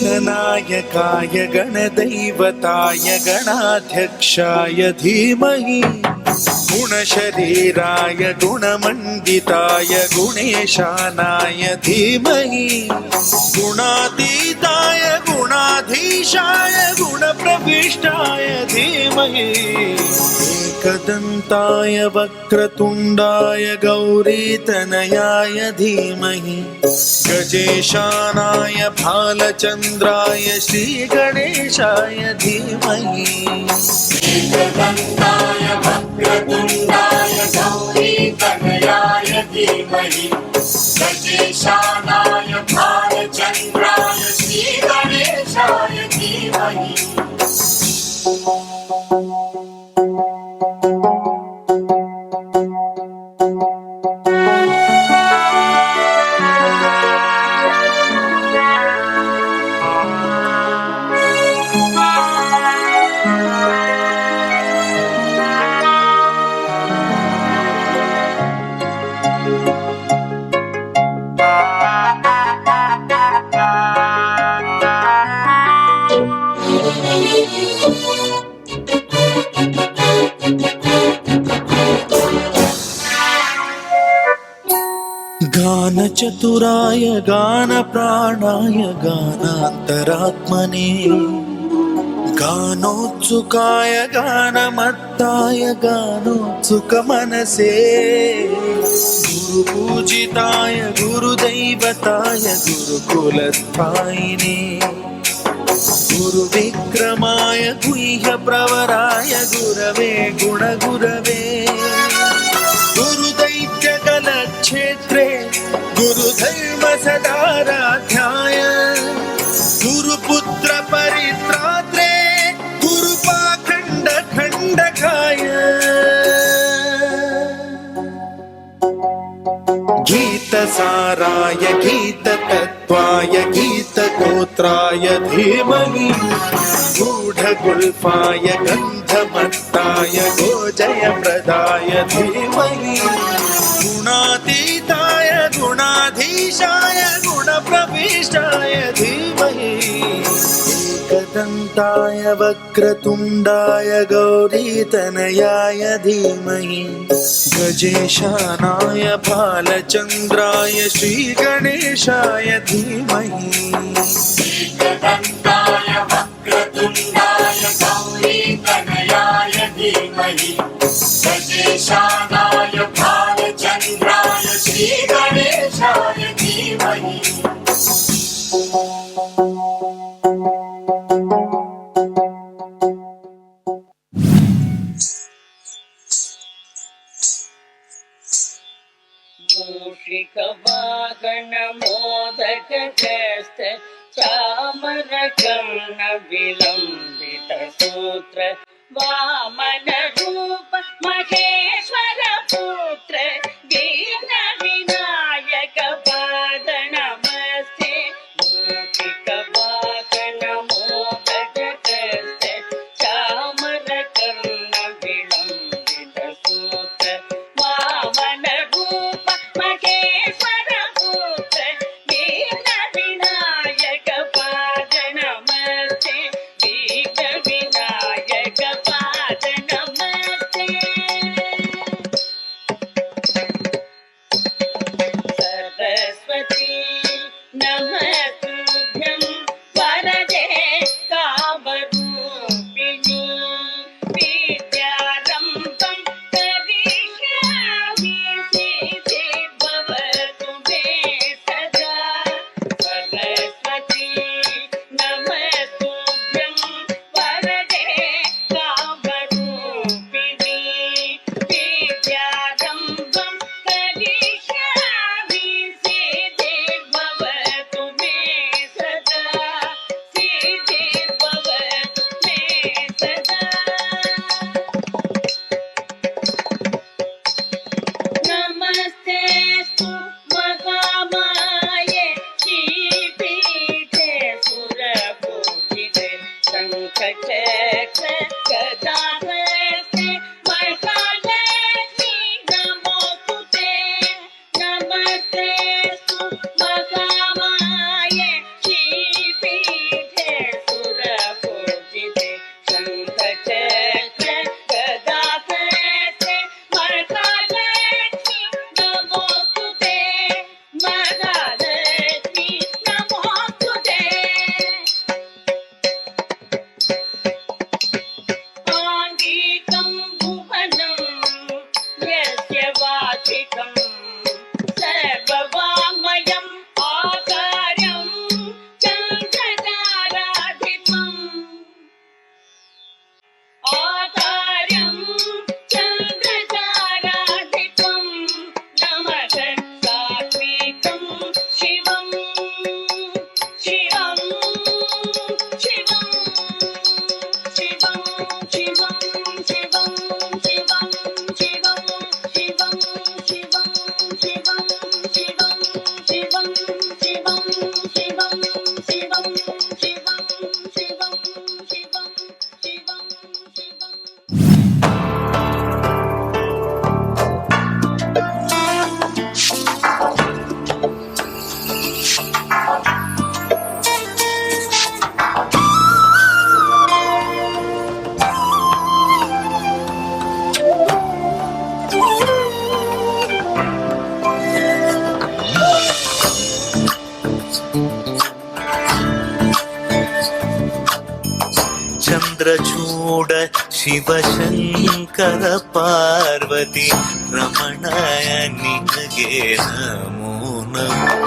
गणनायकाय गणदैवताय गणाध्यक्षाय धीमहि गुणशरीराय गुणमण्डिताय गुणेशानाय धीमहि गुणातीताय गुणाधीशाय गुणप्रविष्टाय धीमहि एकदन्ताय वक्रतुण्डाय गौरीतनयाय धीमहि गजेशानाय भालचन्द्राय श्रीगणेशाय धीमहि एकदन्ताय वक्रतुण्डाय गौरीतनयाय धीमहि गजेशानाय भालचन्द्राय श्रीगणेशाय धीमहि गानचतुराय गानप्राणाय गानान्तरात्मने गानोत्सुकाय गानमत्ताय गानोत्सुकमनसे गुरुपूजिताय गुरुदैवताय गुरुकुलस्थायिने गुरुविक्रमाय गुह्यप्रवराय गुरवे गुणगुरवे गुरुदैत्यकलक्षेत्रे गुरुधर्मसदाराध्याय गुरुपुत्र परित्रात्रे गुरुपाखण्डखण्डकाय गीतसाराय गीततत्त्वाय गीतगोत्राय धीमहि गूढगुल्फाय गन्धमत्ताय गोजयप्रदाय धीमहि गुणातीताय गुणाधीशाय गुणप्रविष्टाय धीमहि एकदन्ताय वक्रतुण्डाय गौरीतनयाय धीमहि गजेशानाय भालचन्द्राय श्रीगणेशाय धीमहि एकदन्ताय वक्रतुण्डाय गौरीतनयाय धीमहि गजेशानाय भालचन्द्राय श्रीगणेशाय धीमहि मूषिकवाहन मोदकहस्त चामरकर्ण विलम्बित सूत्र वामन रूप महेश्वर पुत्र दीन विनायक पाद नमस्ते मूषिकवाहन मोदकहस्त चामरकर्ण विलम्बित सूत्र वामन रूप महेश्वर पुत्र दीन विनायक पाद नमस्ते दीन विनायक पाद नमस्ते ಚಂದ್ರಚೂಡ ಶಿವಶಂಕರ ಪಾರ್ವತಿ ರಮಣಯ ನಿನಗೆ ನಮೋ ನಮೋ.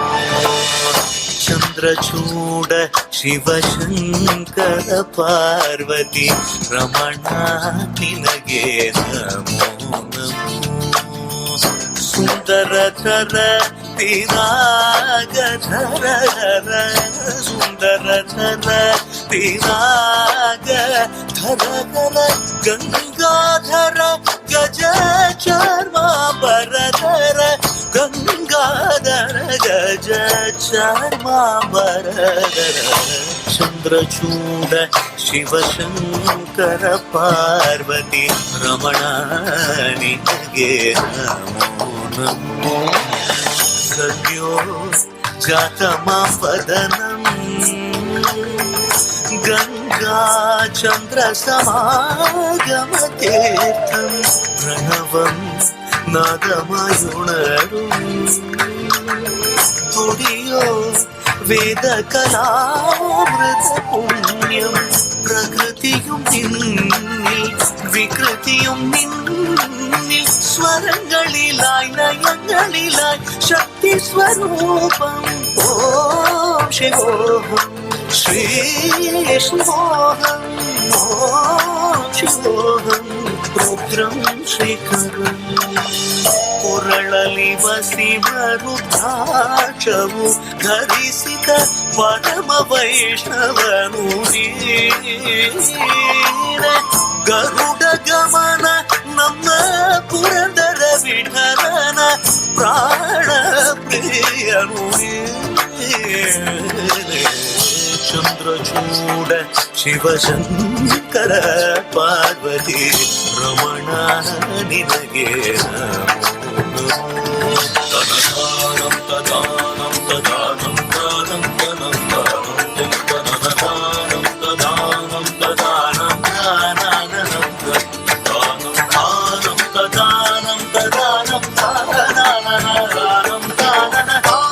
ಚಂದ್ರಚೂಡ ಶಿವಶಂಕರ ಪಾರ್ವತಿ ರಮಣ ನಿನಗೆ ನಮೋ ನಮೋ. ಸುಂದರತರ ಪಿರಾಗಧರ ಸುಂದರತರ ಪಿರಾಗ ಧರ ಗಂಗಾಧರ ಗಜ ಚರ್ಮಾಂಬರಧರ ಗಂಗಾಧರ ಗಜ ಚರ್ಮಾಂಬರಧರ. ಚಂದ್ರಚೂಡ ಶಿವಶಂಕರ ಪಾರ್ವತಿ ರಮಣ ನಿನಗೆ ನಮೋ ನಮೋ. ಸದ್ಯೋ ಜಾತಮಾಪದನಂ ಗಂಗಾ ಚಂದ್ರ ಸಮಾಗಮತೀರ್ಥಂ ಪ್ರಣವಂ ನಾದಮಯುಣರು ತುಡಿಯೋ ವೇದ കലാമൃത പുണ്യം. പ്രകൃതിയും നിന്നിൽ വികൃതിയും നിന്നിൽ സ്വരങ്ങളിലായി നയങ്ങളിലായി ശക്തി സ്വരൂപം. ഓം ശിവോഹം ശ്രീ ശിവോഹം ഓം ശിവോഹം രുദ്രം ಶ್ರೀಕರಂ. ಕೊರಳಲಿ ವಸಿವ ರುದ್ರಾಕ್ಷವು ಧರಿಸಿದ ಪರಮ ವೈಷ್ಣವನು ನೀನೆ. ಗರುಡ ಗಮನ ನಮ್ಮ ಪುರಂದರ ವಿಠಲನ ಪ್ರಾಣ ಪ್ರಿಯನು ನೀನೆ. ಚಂದ್ರಚೂಡ ಶಿವಶಂಕರ ಪಾರ್ವತಿ ರಮಣ ನಿನಗೆ ನಮೋ ನಮೋ. ತನದಾನಂ ತದಾನಂ ತದಾನಂ ದಾನಂ ತನಂ ದಾನಂ ತನದಾನಂ ತದಾನಂ ತದಾನಂ ದಾನಂ ದಾನಂ ದಾನಂ ತದಾನಂ ತದಾನಂ ದಾನಂ ದಾನಂ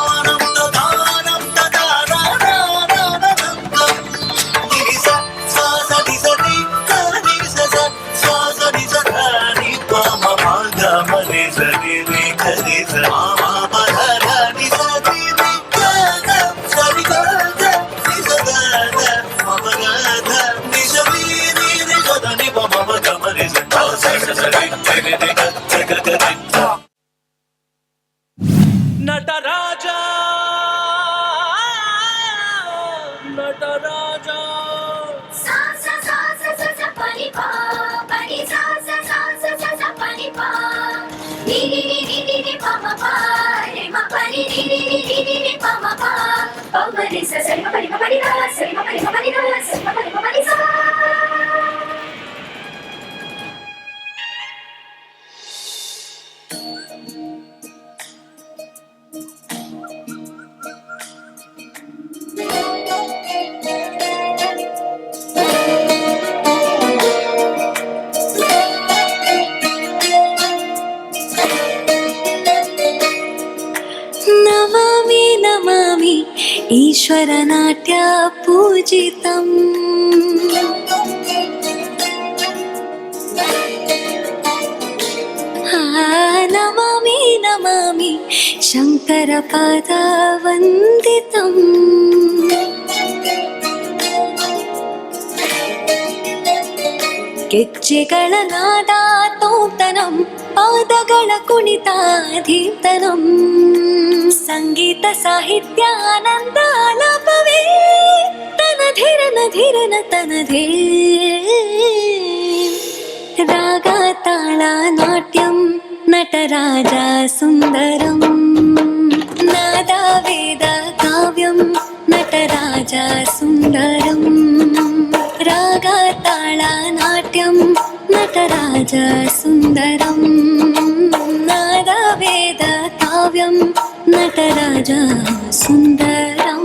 ನಟರಾಜ ನಟರಾಜ ಸಾ ಸಾ ಸಾ ಸಾ ಸಾ ಸಾ ಪನಿ ಪಾ ಪನಿ ಸಾ ಸಾ ಸಾ ಸಾ ಸಾ ಸಾ ಪನಿ ಪಾ ನಿ ನಿ ನಿ ನಿ ನಿ ನಿ ಪ ಮ ಪಾ ರೆ ಮ ಪನಿ ನಿ ನಿ ನಿ ನಿ ನಿ ನಿ ಪ ಮ ಪಾ ಪ ಮ ನಿ ಸಾ ಸರಿ ಮ ಪನಿ ದ ಸರಿ ಮ ಪನಿ ದ ಸರಿ ಮ ಪನಿ ದ ಸಾ ईश्वरनाट्य पूजितम् नमामि नमामि शङ्करपादवन्दितम् ಗೆಜ್ಜೆಗಳ ನಾದ ತೋಂತನಂ ಪಾದಗಳ ಕುಣಿತಾಧೀತನಂ ಸಂಗೀತ ಸಾಹಿತ್ಯ ಆನಂದ ಆಲಾಪವೇ ತನಧಿರನ ಧಿರನ ತನಧೇ ರಾಗ ತಾಳ ನಾಟ್ಯಂ ನಟರಾಜ ಸುಂದರಂ ನಾದ ವೇದ ಕಾವ್ಯಂ ನಟರಾಜ ಸುಂದರಂ ರಾಗ ತಾಳ ನಾಟ್ಯಂ ನಟರಾಜ ಸುಂದರಂ ನಾದ ವೇದ ಕಾವ್ಯಂ ನಟರಾಜ ಸುಂದರಂ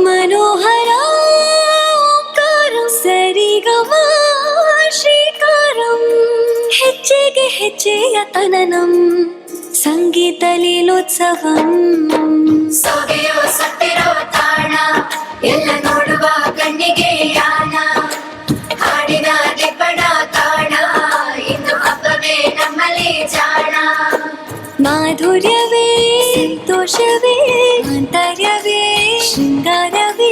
मनोहर ओंकारं सरिगम ಶ್ರೀಕಾರಂ ಹೆಜ್ಜೆಗೆ ಹೆಜ್ಜೆಯ ತನನಂ ಸಂಗೀತ ಲೀಲೋತ್ಸವಂ ಸೊಗೆಯೋ ಸತ್ತಿರೋ ತಾಣ ಎಲ್ಲ ನೋಡುವ ಕಣ್ಣಿಗೆ ಯಾನ ಹಾಡಿನ ದಿಬ್ಬಣ ಕಾಣ ಇಂದು ಹಬ್ಬವೇ ನಮ್ಮಲ್ಲಿ ಜಾಣ ಮಾಧುರ್ಯವೇ ಸಂತೋಷವೇ ಆಂತರ್ಯವೇ ಶೃಂಗಾರವೇ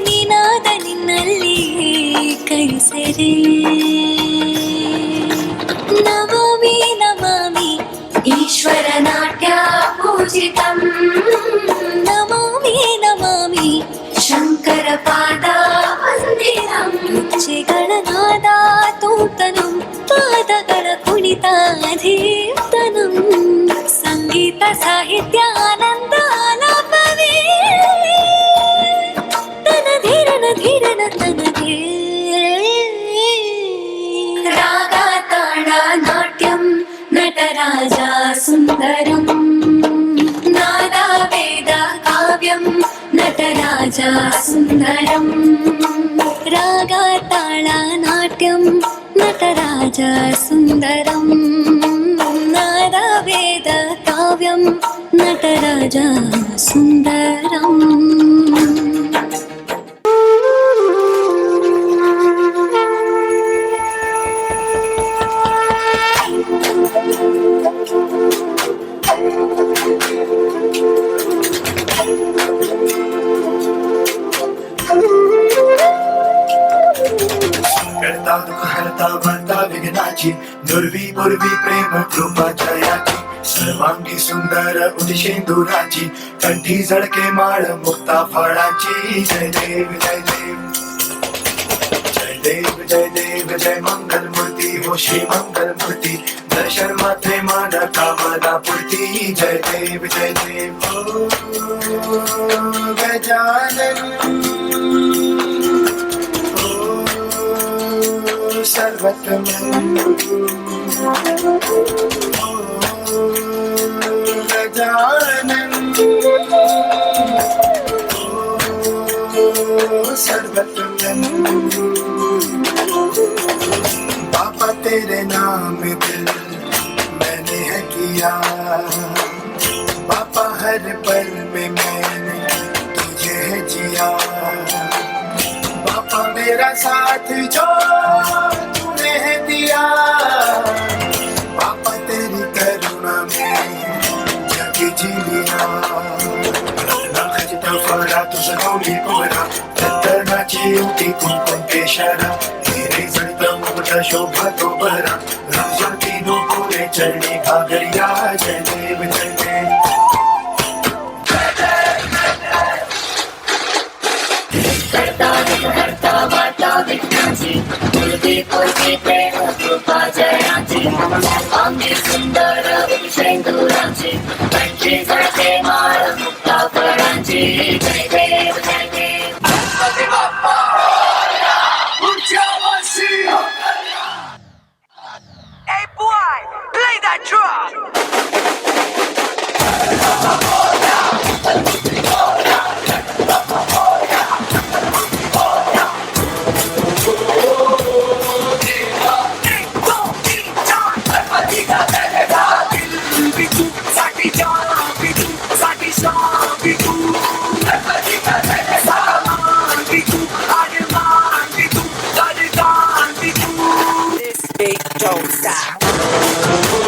ನಿನಾದ ನಿನ್ನಲ್ಲಿ ಕೈಸರೆ ನಮಾಮಿ ನಮಾಮಿ ಈಶ್ವರನಾಟ್ಯ ಪೂಜಿತಂ ನಮಾಮಿ ನಮಾಮಿ ಶಂಕರ ಪಾದ ವಂದಿತಂ ಗೆಜ್ಜೆಗಳ ನಾದ ತೋಂತನಂ ಪಾದಗಳ ಕುಣಿತಾಧೀತನಂ ಸಂಗೀತ ಸಾಹಿತ್ಯ ಆನಂದ ಆಲಾಪವೇ ತನಧೀರನ ಧೀರನ ತನಧೇ ರಾಗ ತಾಳ ನಾಟ್ಯಂ ನಟರಾಜ ಸುಂದರಂ ನಾದ ವೇದ ಕಾವ್ಯಂ ನಟರಾಜ ಸುಂದರಂ ರಾಗ ತಾಳ ನಾಟ್ಯಂ ನಟರಾಜ ಸುಂದರಂ ನಾದ ವೇದ ಕಾವ್ಯಂ ನಟರಾಜ ಸುಂದರಂ करता दुःख हरता भरता विघ्नाची दुर्वी पूर्वी प्रेम कृपा जयाची सर्वांगी सुंदर उदिशेंदुराची कंठी झळके माळ मुक्ता फळाची जय देव जय देव जय देव जय देव जय मंगल मूर्ती हो श्री मंगल मूर्ती दर्शन माथे मान कामना पूर्ती जय देव जय देव ओ गजानन सर्वतमं गजानन सर्वतमं पापा तेरे नाम दिल मैंने है किया पापा हर पल में मैंने तुझे है जिया पापा मेरा साथ जो तूने है दिया पापा तेरी करुणा में जग जी लिया खजिता फरा तुझ गौरी कोरा रत्नाची उठी कुंकुम केशरा तेरे जळता मुकुट शोभा तो बरा राजा तीनों कोरे चरणी घागरिया जय देव जय देव करता वार्ता विघ्नाची पूर्वी पूर्वी प्रेम कृपा जयाची अंगी सुंदर विषेंदुराची कंठी झळके माळ मुक्ता फळांची जय देव जय देव beat don't stop.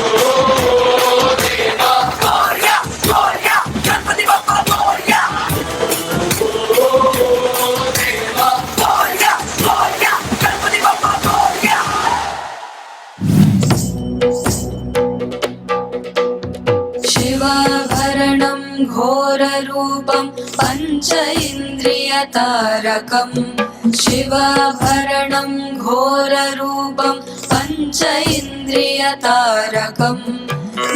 शिवाभरणं घोररूपं पञ्च इन्द्रियतारकम् शिवाभरणं घोररूपं पञ्च इन्द्रियतारकम्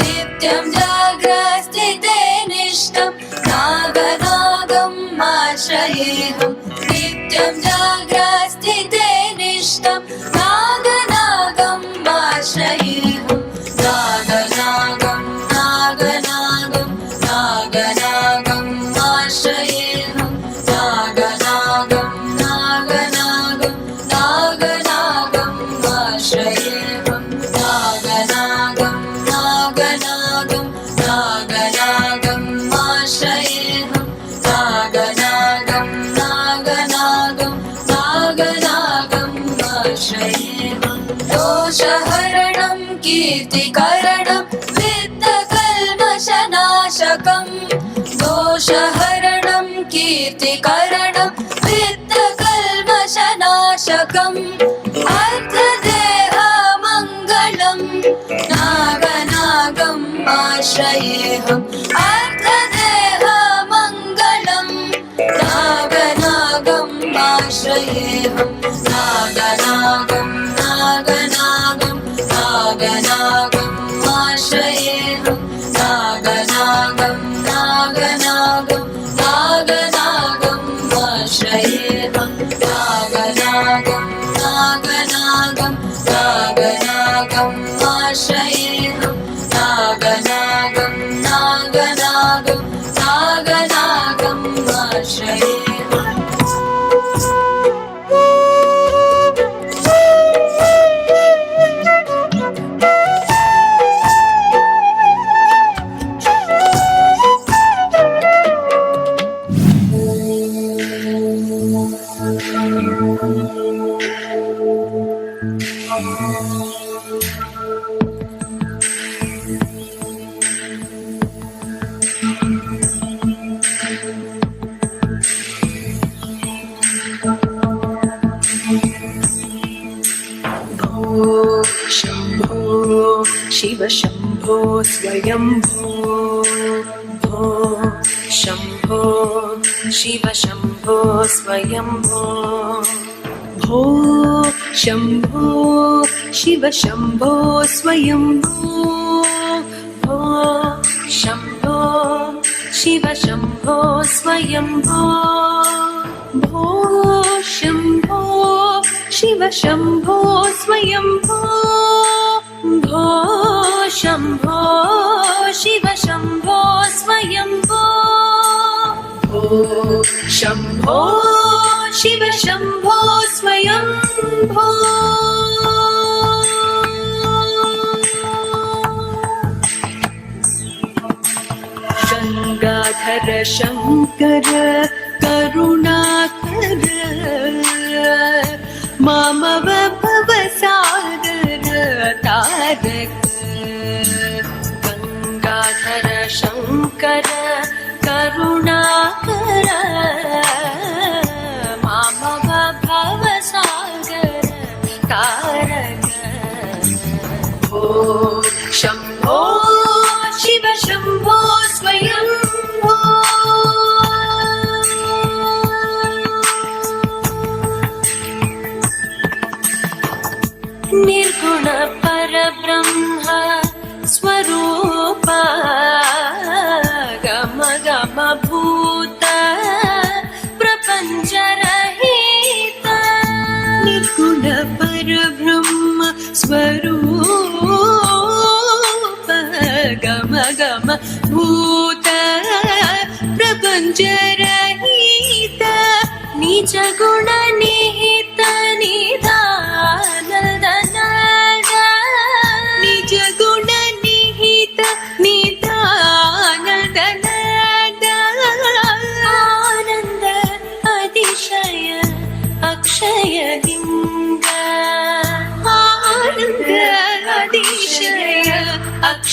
नित्यं जाग्रस्थिते निष्ठं नागनागम् आश्रयेऽहम् नित्यं जाग्रस्थिते निष्ठं नागनागम् आश्रयेऽहम् नागनागम् नागनागं नागनागम् आश्रयेऽहं नागनागं नागनागं नागनागम् आश्रयेऽहं नागनागं नागनागं नागनागम् आश्रयेऽहं नागनागं नागनागं नागनागम् आश्रयेऽहं दोषहरणं कीर्तिकरणं विद्धकल्मषनाशकम् दोषहरणं कीर्तिकरणं विद्धकल्मषनाशकम् अर्थदेहमङ्गलं नागनागम् आश्रयेऽहम् अर्थदेहमङ्गलं नागनागम् आश्रयेऽहं नागनागं नागनागं नागनागम् आश्रयेऽहं नागनागं नागनागं नागनागम् आश्रयेऽहं नागनागं नागनागं नागनागम् आश्रयेऽहं नागनागं नागनागं नागनागम् आश्रयेऽहम् शम्भो शिव शम्भो स्वयम्भो भो शम्भो शिव शम्भो स्वयम्भो भो शम्भो शिव शम्भो स्वयम्भो भो शम्भो शिव शम्भो स्वयम्भो भो शम्भो शिव शम्भो स्वयम्भो भो शम्भो शिव शम्भो स्वयम्भो भो शम्भो शिव शम्भो स्वयम्भो गङ्गाधर शङ्कर करुणाकर मामव भवसागर तारक गङ्गाधर शङ्कर करुणाकर मामव भवसागर तारक भो शम्भो शिव शम्भो स्वयम्भो निर्गुण परब्रह्म स्वरूप गम गम भूत प्रपञ्च रहित निर्गुण परब्रह्म स्वरूप गम गम भूत प्रपञ्च रहित निज गुण निहित निधान निज गुण निहित निधान आनंद अतिशय अक्षय लिंग आनंद